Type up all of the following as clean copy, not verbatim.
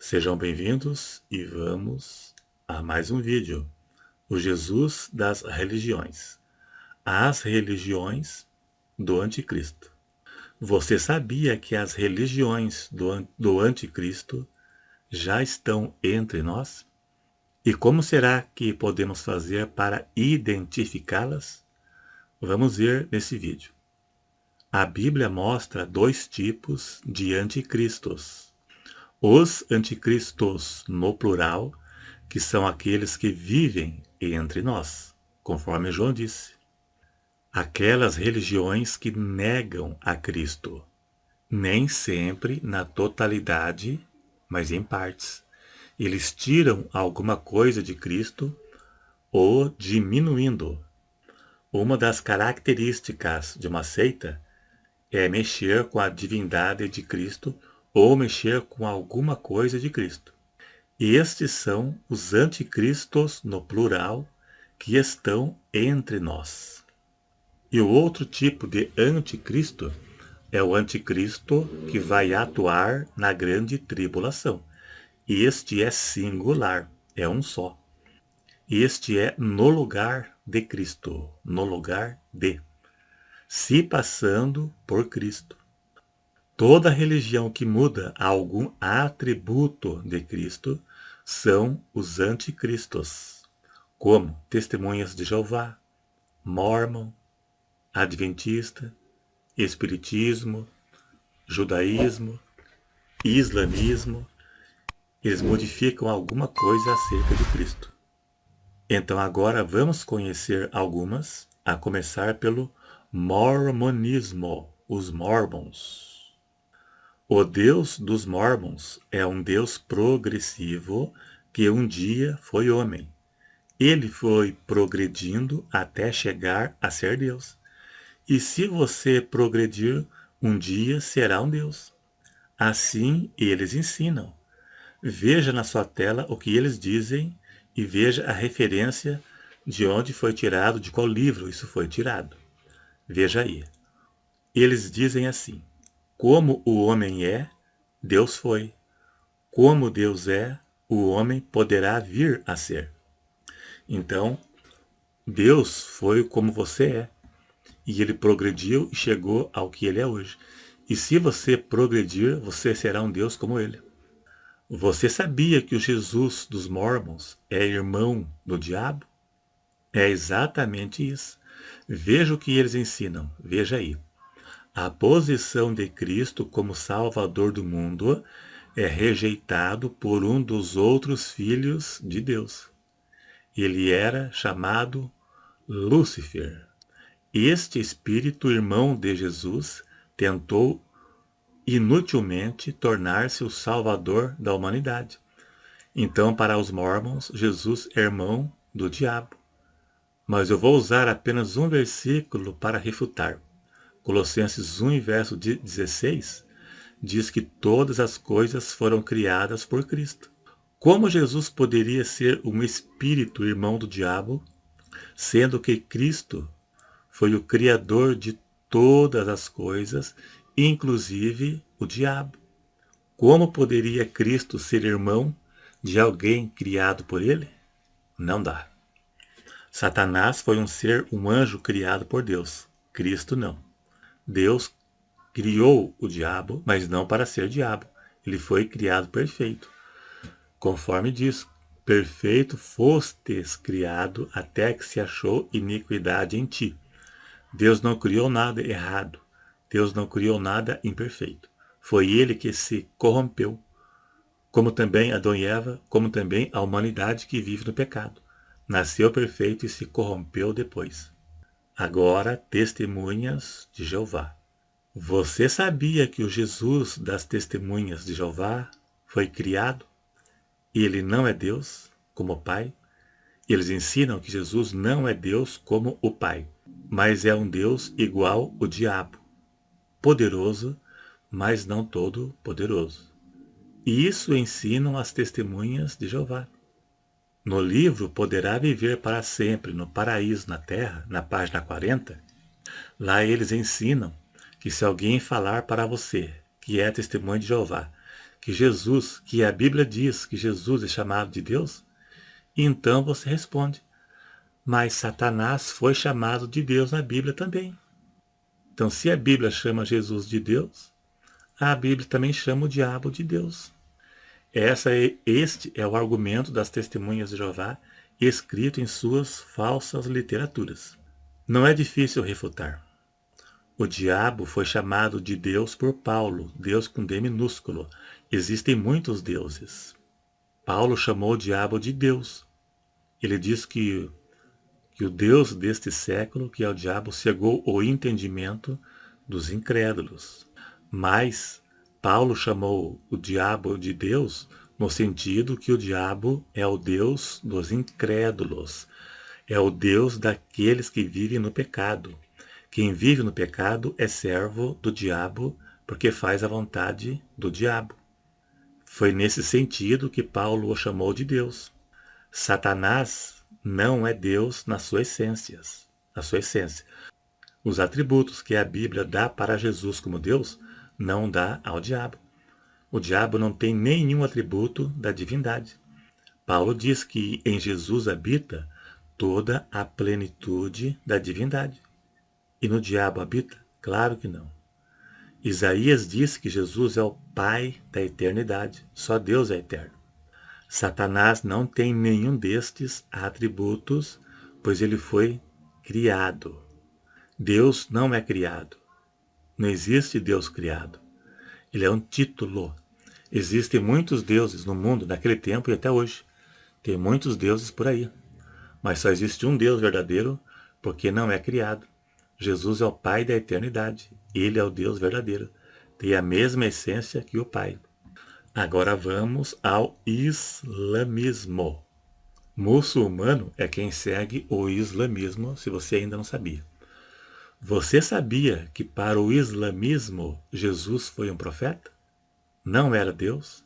Sejam bem-vindos e vamos a mais um vídeo. O Jesus das religiões. As religiões do anticristo. Você sabia que as religiões do anticristo já estão entre nós? E como será que podemos fazer para identificá-las? Vamos ver nesse vídeo. A Bíblia mostra dois tipos de anticristos. Os anticristos, no plural, que são aqueles que vivem entre nós, conforme João disse. Aquelas religiões que negam a Cristo, nem sempre na totalidade, mas em partes. Eles tiram alguma coisa de Cristo ou diminuindo. Uma das características de uma seita é mexer com a divindade de Cristo ou mexer com alguma coisa de Cristo. E estes são os anticristos, no plural, que estão entre nós. E o outro tipo de anticristo é o anticristo que vai atuar na grande tribulação. Este é singular, é um só. Este é no lugar de Cristo, no lugar de, se passando por Cristo. Toda religião que muda algum atributo de Cristo são os anticristos, como Testemunhas de Jeová, Mórmon, Adventista, Espiritismo, Judaísmo, Islamismo. Eles modificam alguma coisa acerca de Cristo. Então agora vamos conhecer algumas, a começar pelo mormonismo, os Mormons. O Deus dos Mormons é um Deus progressivo que um dia foi homem. Ele foi progredindo até chegar a ser Deus. E se você progredir, um dia será um Deus. Assim eles ensinam. Veja na sua tela o que eles dizem e veja a referência de onde foi tirado, de qual livro isso foi tirado. Veja aí. Eles dizem assim: como o homem é, Deus foi. Como Deus é, o homem poderá vir a ser. Então, Deus foi como você é. E ele progrediu e chegou ao que ele é hoje. E se você progredir, você será um Deus como ele. Você sabia que o Jesus dos Mormons é irmão do diabo? É exatamente isso. Veja o que eles ensinam. Veja aí. A posição de Cristo como Salvador do mundo é rejeitado por um dos outros filhos de Deus. Ele era chamado Lúcifer. Este espírito irmão de Jesus tentou inutilmente tornar-se o Salvador da humanidade. Então, para os Mormons, Jesus é irmão do diabo. Mas eu vou usar apenas um versículo para refutar. Colossenses 1, verso 16, diz que todas as coisas foram criadas por Cristo. Como Jesus poderia ser um espírito irmão do diabo, sendo que Cristo foi o Criador de todas as coisas, inclusive o diabo? Como poderia Cristo ser irmão de alguém criado por ele? Não dá. Satanás foi um anjo criado por Deus. Cristo não. Deus criou o diabo, mas não para ser diabo. Ele foi criado perfeito. Conforme diz, perfeito fostes criado até que se achou iniquidade em ti. Deus não criou nada errado. Deus não criou nada imperfeito. Foi ele que se corrompeu, como também Adão e Eva, como também a humanidade que vive no pecado. Nasceu perfeito e se corrompeu depois. Agora, testemunhas de Jeová. Você sabia que o Jesus das testemunhas de Jeová foi criado? Ele não é Deus, como o Pai. Eles ensinam que Jesus não é Deus como o Pai, mas é um Deus igual o diabo, poderoso, mas não todo poderoso. E isso ensinam as testemunhas de Jeová. No livro Poderá Viver para Sempre no Paraíso na Terra, na página 40, lá eles ensinam que se alguém falar para você, que é testemunho de Jeová, que a Bíblia diz que Jesus é chamado de Deus, então você responde, mas Satanás foi chamado de Deus na Bíblia também. Então, se a Bíblia chama Jesus de Deus, a Bíblia também chama o diabo de Deus. Este é o argumento das testemunhas de Jeová, escrito em suas falsas literaturas. Não é difícil refutar. O diabo foi chamado de Deus por Paulo, Deus com D minúsculo. Existem muitos deuses. Paulo chamou o diabo de Deus. Ele diz que o Deus deste século, que é o diabo, cegou o entendimento dos incrédulos. Mas Paulo chamou o diabo de Deus no sentido que o diabo é o Deus dos incrédulos, é o Deus daqueles que vivem no pecado. Quem vive no pecado é servo do diabo, porque faz a vontade do diabo. Foi nesse sentido que Paulo o chamou de Deus. Satanás não é Deus na sua essência. Os atributos que a Bíblia dá para Jesus como Deus, não dá ao diabo. O diabo não tem nenhum atributo da divindade. Paulo diz que em Jesus habita toda a plenitude da divindade. E no diabo habita? Claro que não. Isaías diz que Jesus é o Pai da eternidade. Só Deus é eterno. Satanás não tem nenhum destes atributos, pois ele foi criado. Deus não é criado. Não existe Deus criado. Ele é um título. Existem muitos deuses no mundo, naquele tempo e até hoje. Tem muitos deuses por aí. Mas só existe um Deus verdadeiro, porque não é criado. Jesus é o Pai da eternidade. Ele é o Deus verdadeiro. Tem a mesma essência que o Pai. Agora vamos ao islamismo. Muçulmano é quem segue o islamismo, se você ainda não sabia. Você sabia que para o islamismo Jesus foi um profeta? Não era Deus?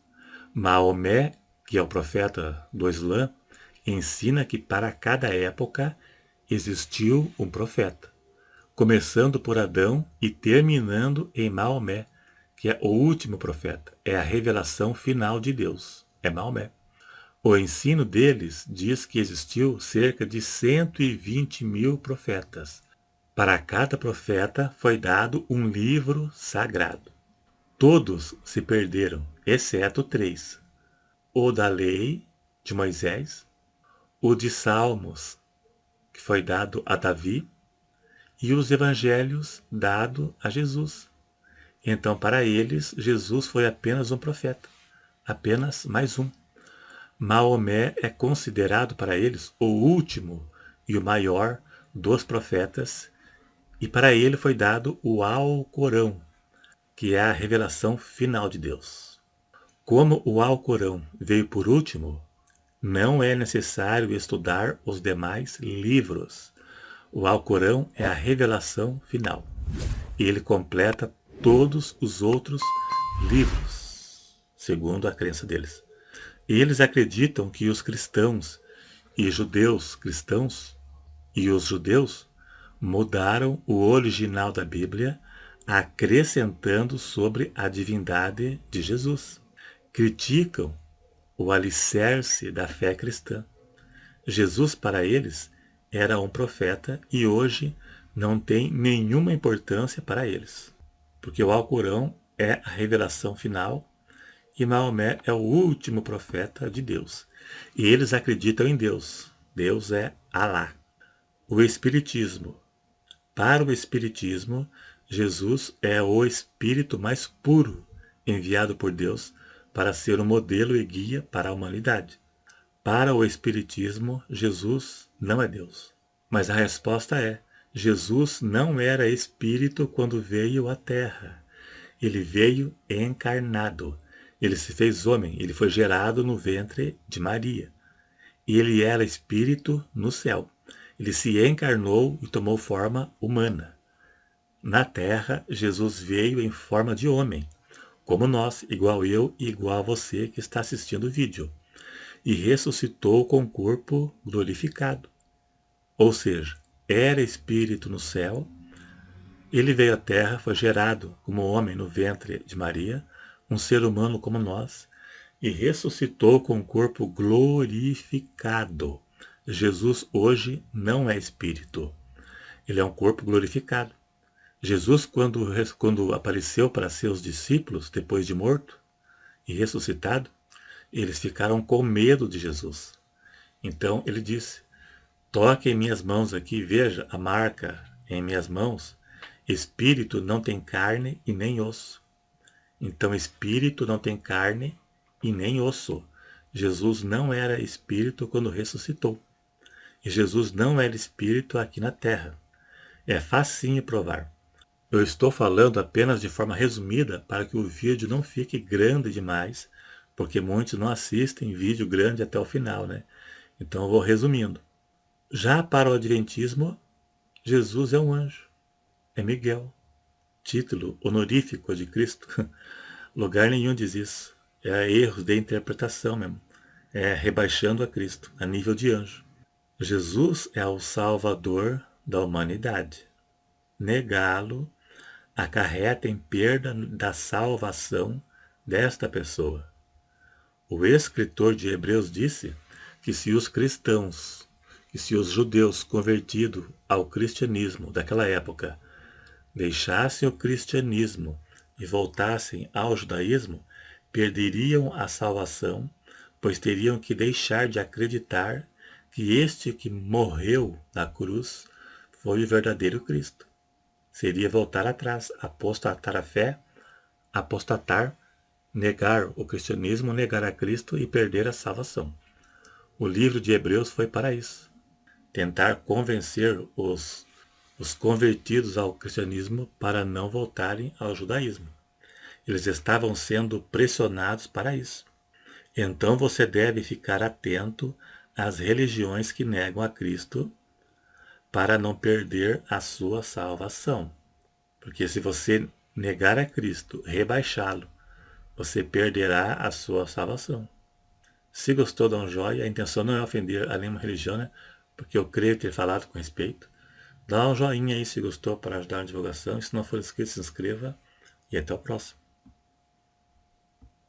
Maomé, que é o profeta do Islã, ensina que para cada época existiu um profeta, começando por Adão e terminando em Maomé, que é o último profeta. É a revelação final de Deus. É Maomé. O ensino deles diz que existiu cerca de 120 mil profetas. Para cada profeta foi dado um livro sagrado. Todos se perderam, exceto 3. O da lei, de Moisés, o de Salmos, que foi dado a Davi, e os evangelhos dado a Jesus. Então, para eles, Jesus foi apenas um profeta, apenas mais um. Maomé é considerado para eles o último e o maior dos profetas, e para ele foi dado o Alcorão, que é a revelação final de Deus. Como o Alcorão veio por último, não é necessário estudar os demais livros. O Alcorão é a revelação final. Ele completa todos os outros livros, segundo a crença deles. Eles acreditam que os cristãos e judeus cristãos e os judeus mudaram o original da Bíblia, acrescentando sobre a divindade de Jesus. Criticam o alicerce da fé cristã. Jesus, para eles, era um profeta e hoje não tem nenhuma importância para eles, porque o Alcorão é a revelação final e Maomé é o último profeta de Deus. E eles acreditam em Deus. Deus é Alá. O Espiritismo. Para o Espiritismo, Jesus é o espírito mais puro enviado por Deus para ser um modelo e guia para a humanidade. Para o Espiritismo, Jesus não é Deus. Mas a resposta é: Jesus não era espírito quando veio à Terra. Ele veio encarnado. Ele se fez homem, ele foi gerado no ventre de Maria. E ele era espírito no céu. Ele se encarnou e tomou forma humana. Na Terra, Jesus veio em forma de homem, como nós, igual eu e igual a você que está assistindo o vídeo, e ressuscitou com o corpo glorificado. Ou seja, era espírito no céu, ele veio à Terra, foi gerado como homem no ventre de Maria, um ser humano como nós, e ressuscitou com um corpo glorificado. Jesus hoje não é espírito, ele é um corpo glorificado. Jesus, quando apareceu para seus discípulos, depois de morto e ressuscitado, eles ficaram com medo de Jesus. Então ele disse: toque em minhas mãos aqui, veja a marca em minhas mãos. Espírito não tem carne e nem osso. Então espírito não tem carne e nem osso. Jesus não era espírito quando ressuscitou. E Jesus não era espírito aqui na terra. É facinho provar. Eu estou falando apenas de forma resumida para que o vídeo não fique grande demais, porque muitos não assistem vídeo grande até o final, né? Então eu vou resumindo. Já para o Adventismo, Jesus é um anjo, é Miguel, título honorífico de Cristo. Lugar nenhum diz isso. É erros de interpretação mesmo. É rebaixando a Cristo, a nível de anjo. Jesus é o Salvador da humanidade. Negá-lo acarreta em perda da salvação desta pessoa. O escritor de Hebreus disse que se os cristãos, que se os judeus convertidos ao cristianismo daquela época deixassem o cristianismo e voltassem ao judaísmo, perderiam a salvação, pois teriam que deixar de acreditar que este que morreu na cruz foi o verdadeiro Cristo. Seria voltar atrás, apostatar a fé, apostatar, negar o cristianismo, negar a Cristo e perder a salvação. O livro de Hebreus foi para isso. Tentar convencer os convertidos ao cristianismo para não voltarem ao judaísmo. Eles estavam sendo pressionados para isso. Então você deve ficar atento às religiões que negam a Cristo para não perder a sua salvação. Porque se você negar a Cristo, rebaixá-lo, você perderá a sua salvação. Se gostou, dá um joinha. A intenção não é ofender a nenhuma religião, né? Porque eu creio ter falado com respeito. Dá um joinha aí se gostou para ajudar na divulgação. E se não for inscrito, se inscreva. E até o próximo.